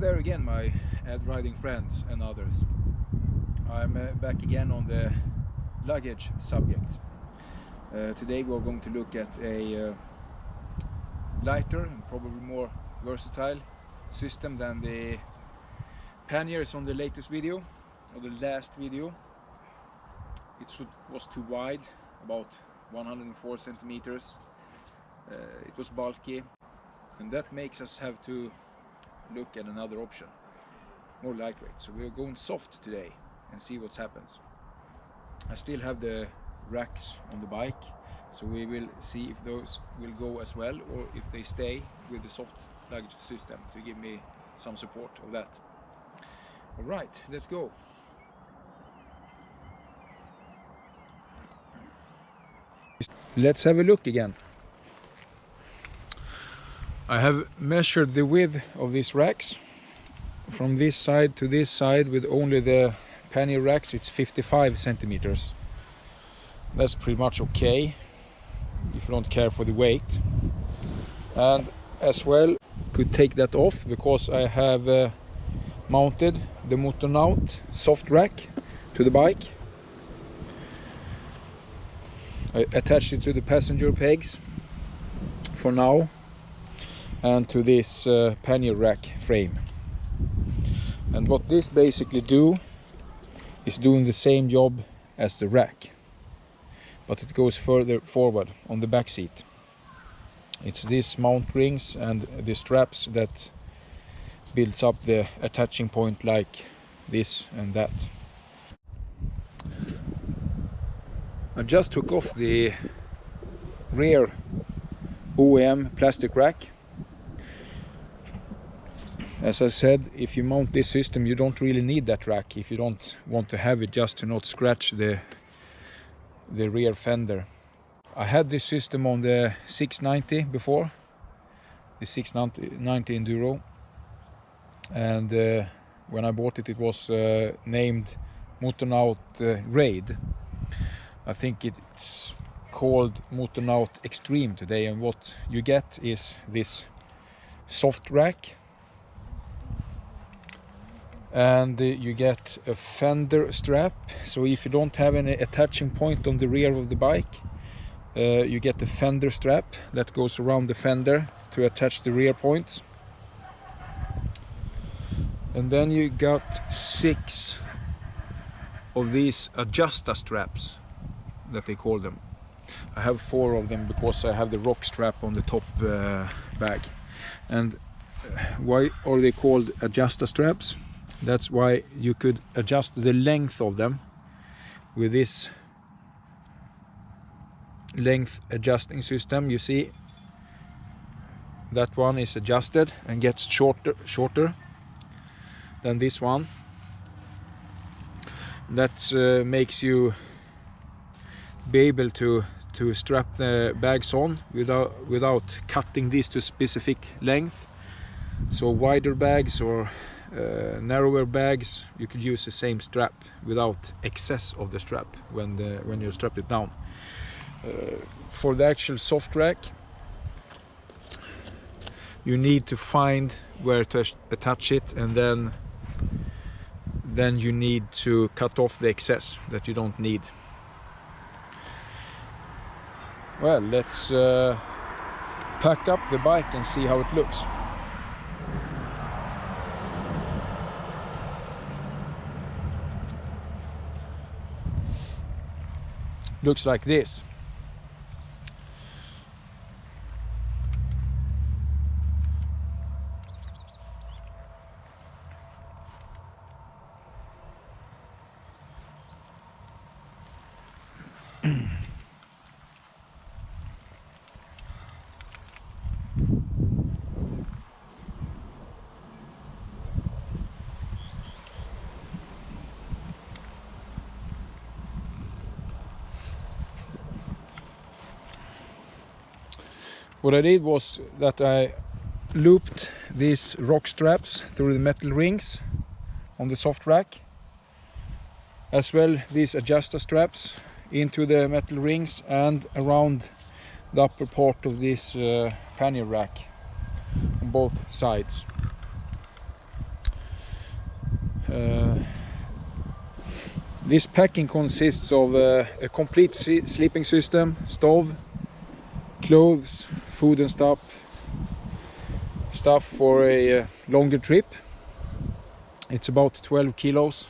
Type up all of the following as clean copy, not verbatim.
there again, my ad riding friends and others. I'm back again on the luggage subject. Today we're going to look at a lighter and probably more versatile system than the panniers on the latest video, or the last video. It was too wide, about 104 centimeters. It was bulky, and that makes us have to look at another option, more lightweight. So we're going soft today and see what happens. I still have the racks on the bike, so we will see if those will go as well, or if they stay with the soft luggage system to give me some support of that. All right, let's go. Let's have a look again. I have measured the width of these racks from this side to this side. With only the pannier racks, it's 55 centimeters. That's pretty much okay if you don't care for the weight. And as well, could take that off because I have mounted the Motonaut soft rack to the bike. I attached it to the passenger pegs for now, and to this pannier rack frame. And what this basically do is doing the same job as the rack, but it goes further forward on the back seat. It's these mount rings and the straps that builds up the attaching point, like this and that. I just took off the rear OEM plastic rack. As I said, if you mount this system, you don't really need that rack if you don't want to have it just to not scratch the rear fender. I had this system on the 690 before, the 690 Enduro, and when I bought it, it was named Motonaut Raid. I think it's called Motonaut Extreme today, and what you get is this soft rack, and you get a fender strap. So if you don't have any attaching point on the rear of the bike, you get the fender strap that goes around the fender to attach the rear points. And then you got 6 of these adjuster straps that they call them. I have 4 of them because I have the rock strap on the top bag. And why are they called adjuster straps? That's why you could adjust the length of them with this length adjusting system. You see, that one is adjusted and gets shorter than this one. That makes you be able to strap the bags on without cutting these to specific length. So wider bags or narrower bags, you could use the same strap without excess of the strap when you strap it down. For the actual soft rack, you need to find where to attach it, and then you need to cut off the excess that you don't need. Well, let's pack up the bike and see how it looks. Looks like this. What I did was that I looped these rock straps through the metal rings on the soft rack, as well these adjuster straps into the metal rings and around the upper part of this pannier rack on both sides. This packing consists of a complete sleeping system, stove, clothes, food and stuff for a longer trip. It's about 12 kilos.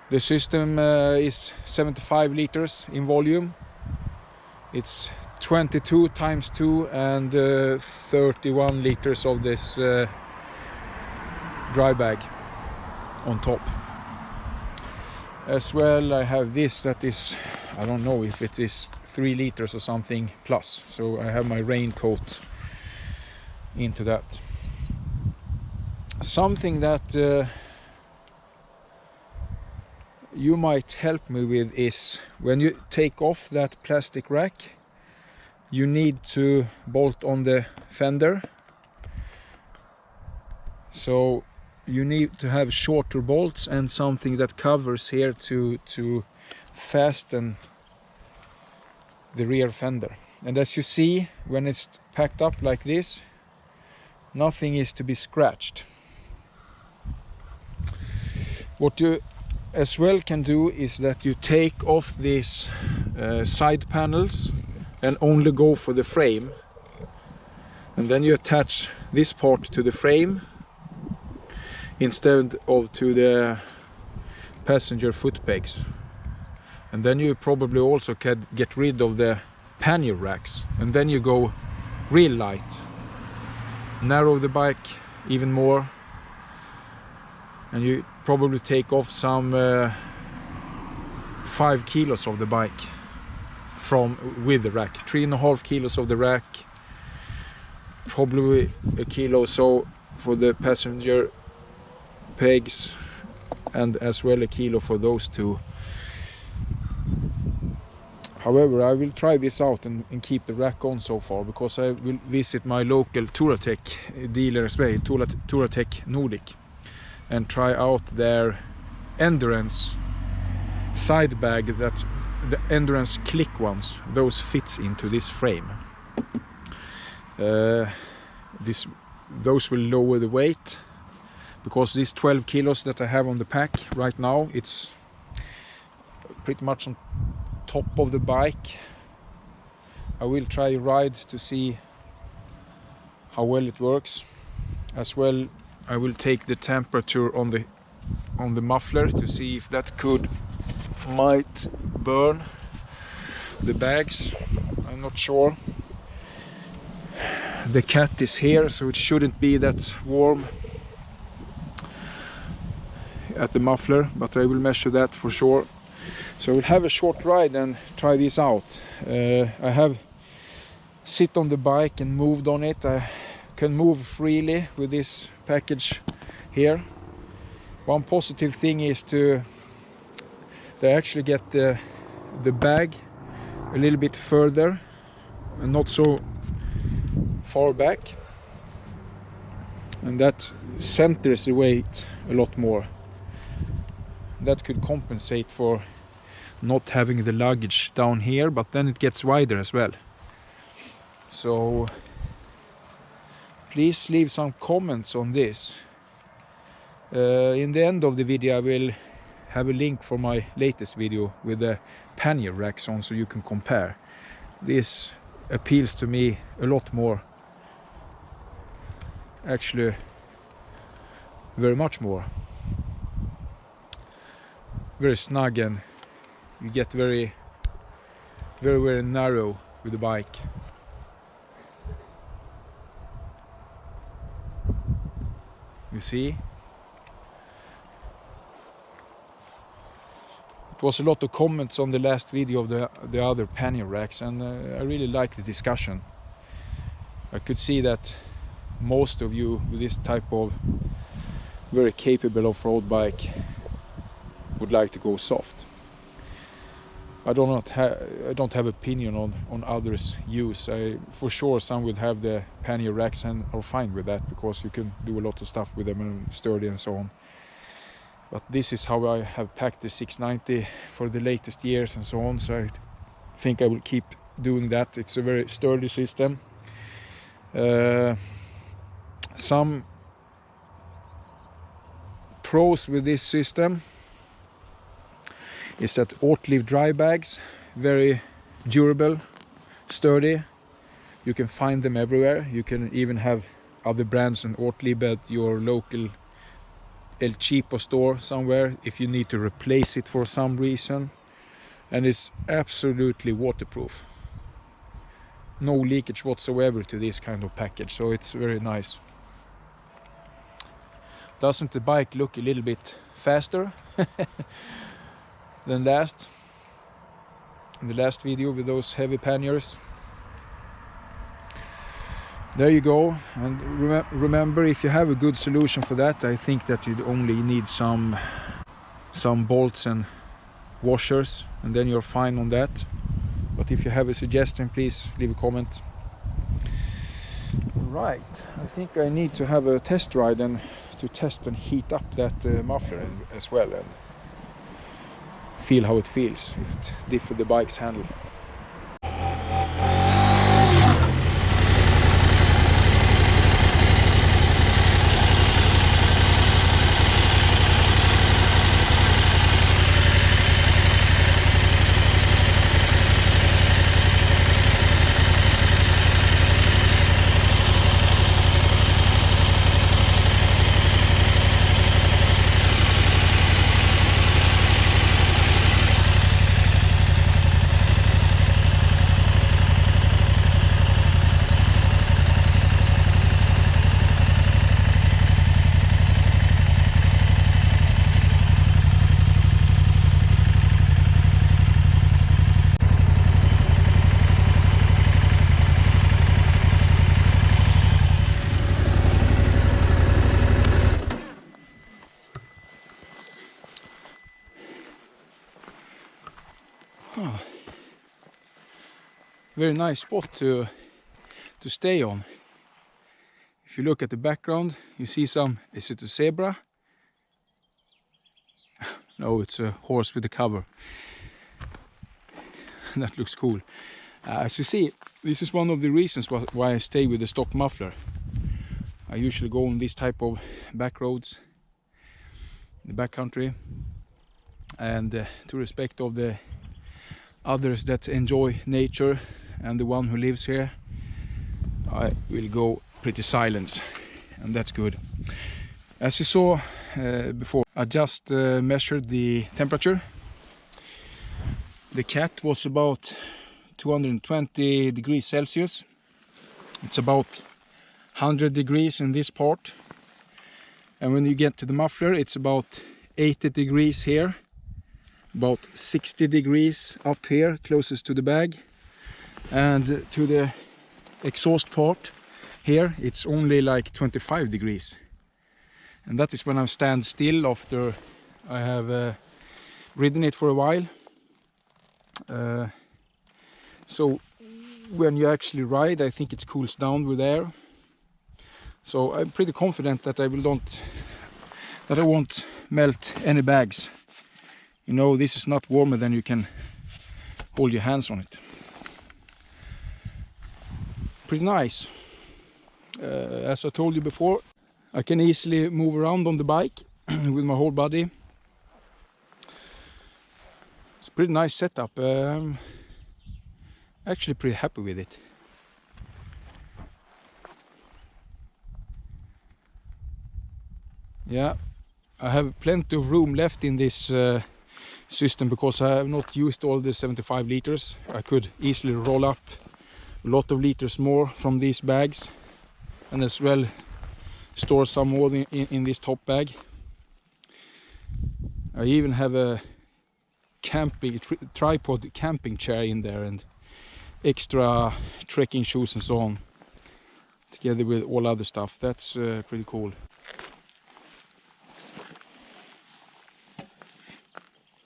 The system is 75 liters in volume. It's 22 times 2 and 31 liters of this dry bag on top. As well, I have this that is, I don't know if it is 3 liters or something plus, so I have my raincoat into that. Something that you might help me with is when you take off that plastic rack, you need to bolt on the fender. So you need to have shorter bolts and something that covers here to fasten the rear fender. And as you see, when it's packed up like this, nothing is to be scratched. What you as well can do is that you take off these side panels and only go for the frame, and then you attach this part to the frame instead of to the passenger foot pegs. And then you probably also can get rid of the pannier racks, and then you go real light, narrow the bike even more, and you probably take off some 5 kilos of the bike with the rack, 3.5 kilos of the rack, probably a kilo or so for the passenger pegs, and as well a kilo for those two. However, I will try this out and keep the rack on so far, because I will visit my local Touratech dealer, Touratech Nordic, and try out their endurance side bag, that the endurance click ones, those fits into this frame. Those will lower the weight, because these 12 kilos that I have on the pack right now, it's pretty much on top of the bike. I will try a ride to see how well it works. As well, I will take the temperature on the muffler to see if that might burn the bags. I'm not sure. The cat is here, so it shouldn't be that warm at the muffler, but I will measure that for sure. So we'll have a short ride and try this out. I have sit on the bike and moved on it. I can move freely with this package here. One positive thing is they actually get the bag a little bit further and not so far back, and that centers the weight a lot more. That could compensate for not having the luggage down here, but then it gets wider as well. So please leave some comments on this. In the end of the video I will have a link for my latest video with the pannier racks on, so you can compare. This appeals to me a lot more, actually very much more. Very snug, and you get very narrow with the bike. You see, it was a lot of comments on the last video of the other pannier racks, and I really like the discussion. I could see that most of you with this type of very capable off-road bike would like to go soft. I don't have opinion on others' use. For sure some would have the pannier racks and are fine with that, because you can do a lot of stuff with them and sturdy and so on. But this is how I have packed the 690 for the latest years and so on, so I think I will keep doing that. It's a very sturdy system. Some pros with this system is that Oatleaf dry bags, very durable, sturdy. You can find them everywhere. You can even have other brands than Oatleaf at your local El Cheapo store somewhere if you need to replace it for some reason. And it's absolutely waterproof. No leakage whatsoever to this kind of package, so it's very nice. Doesn't the bike look a little bit faster than in the last video with those heavy panniers? There you go. And remember, if you have a good solution for that, I think that you'd only need some bolts and washers, and then you're fine on that. But if you have a suggestion, please leave a comment. Right, I think I need to have a test ride and to test and heat up that muffler as well, and feel how it feels, if the bike's handle. Oh, very nice spot to stay on. If you look at the background, you see some, is it a zebra? No, it's a horse with a cover. That looks cool. As you see, this is one of the reasons why I stay with the stock muffler. I usually go on this type of back roads, in the backcountry, and to respect of the others that enjoy nature and the one who lives here, I will go pretty silent, and that's good. As you saw before, I just measured the temperature. The cat was about 220 degrees Celsius. It's about 100 degrees in this part, and when you get to the muffler, it's about 80 degrees here, about 60 degrees up here closest to the bag, and to the exhaust part here it's only like 25 degrees, and that is when I stand still after I have ridden it for a while. So when you actually ride, I think it cools down with air, so I'm pretty confident that I won't melt any bags. You know, this is not warmer than you can hold your hands on it. Pretty nice. As I told you before, I can easily move around on the bike with my whole body. It's a pretty nice setup. Actually pretty happy with it. Yeah, I have plenty of room left in this system because I have not used all the 75 liters. I could easily roll up a lot of liters more from these bags, and as well store some more in this top bag. I even have a tripod camping chair in there, and extra trekking shoes and so on, together with all other stuff. That's pretty cool.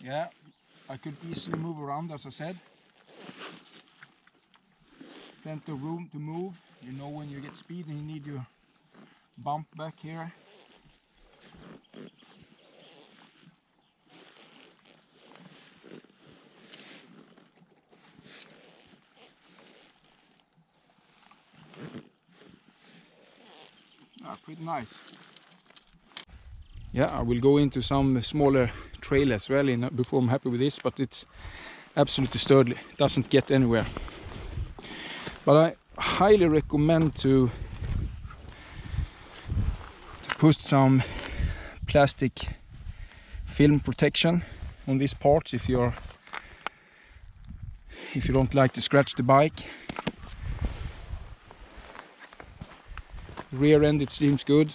Yeah, I could easily move around, as I said. Plenty of room to move. You know, when you get speed and you need your bump back here. Pretty nice. Yeah, I will go into some smaller trail as well before I'm happy with this, but it's absolutely sturdy, it doesn't get anywhere. But I highly recommend to put some plastic film protection on these parts if you don't like to scratch the bike. Rear end, it seems good.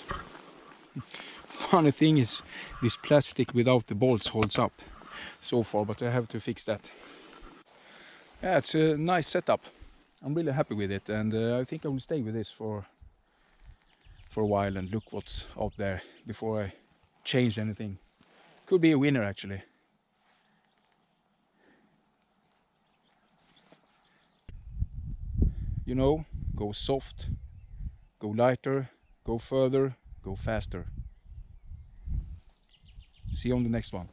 Funny thing is, this plastic without the bolts holds up so far, but I have to fix that. Yeah, it's a nice setup. I'm really happy with it, and I think I will stay with this for a while and look what's out there before I change anything. Could be a winner actually. You know, go soft, go lighter, go further, go faster. See you on the next one.